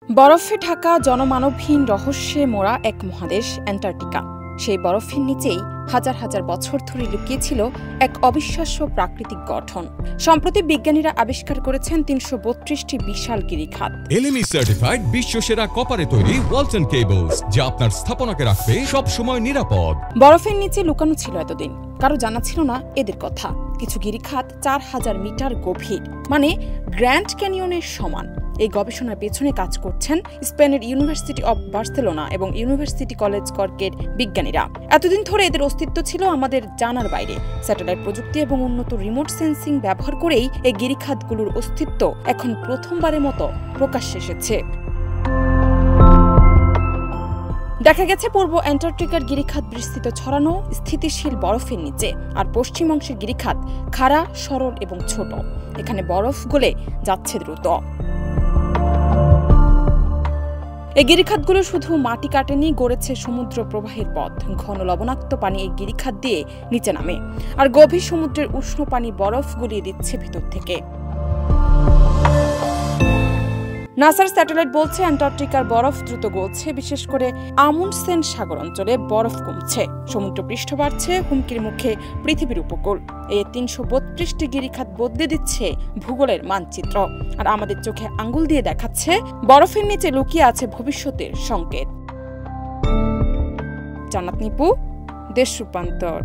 বরফে ঢাকা জনমানবহীন রহস্যে মোড়া এক মহাদেশ অ্যান্টার্কটিকা। সেই বরফের নিচেই হাজার হাজার বছর ধরে লুকিয়ে ছিল এক অবিশ্বাস্য প্রাকৃতিক গঠন। সম্প্রতি বিজ্ঞানীরা আবিষ্কার করেছেন ৩৩২টি বিশাল গিরিখাত। এলএমই সার্টিফাইড বিশ্বসেরা কপারে তৈরি ওয়ালটন কেবলস, যা আপনার স্থাপনাকে রাখবে সব সময় নিরাপদ। বরফের নিচে লুকানো ছিল এতদিন, কারো জানা ছিল না এদের কথা। কিছু গিরিখাত ৪,০০০ মিটার গভীর, মানে গ্র্যান্ড ক্যানিয়নের সমান। এই গবেষণার পেছনে কাজ করছেন স্পেনের ইউনিভার্সিটি অব বার্সেলোনা এবং ইউনিভার্সিটি কলেজ কর্কের বিজ্ঞানীরা। এতদিন ধরে এদের অস্তিত্ব ছিল আমাদের জানার বাইরে। স্যাটেলাইট প্রযুক্তি এবং উন্নত রিমোট সেন্সিং ব্যবহার করেই এই গিরিখাতগুলোর অস্তিত্ব এখন প্রথমবারের মতো প্রকাশ্যে এসেছে। দেখা গেছে পূর্ব অ্যান্টার্কটিকার গিরিখাত বিস্তৃত ছড়ানো স্থিতিশীল বরফের নিচে, আর পশ্চিম অংশের গিরিখাত খাড়া, সরল এবং ছোট। এখানে বরফ গলে যাচ্ছে দ্রুত। এই গিরিখাতগুলো শুধু মাটি কাটেনি, গড়েছে সমুদ্র প্রবাহের পথ। ঘন লবণাক্ত পানি এই গিরিখাত দিয়ে নিচে নামে, আর গভীর সমুদ্রের উষ্ণ পানি বরফ গলিয়ে দিচ্ছে ভিতর থেকে। নাসার স্যাটেলাইট বলছে অ্যান্টার্কটিকার বরফ দ্রুত গলছে, বিশেষ করে আমুন্ডসেন সাগর অঞ্চলে বরফ কমছে, সমুদ্র পৃষ্ঠ বাড়ছে, হুমকির মুখে পৃথিবীর উপকূল। এই ৩৩২টি গিরিখাত বদলে দিচ্ছে ভূগোলের মানচিত্র, আর আমাদের চোখে আঙ্গুল দিয়ে দেখাচ্ছে বরফের নিচে লুকিয়ে আছে ভবিষ্যতের সংকেত। জান্নাত নিপু, দেশ রূপান্তর।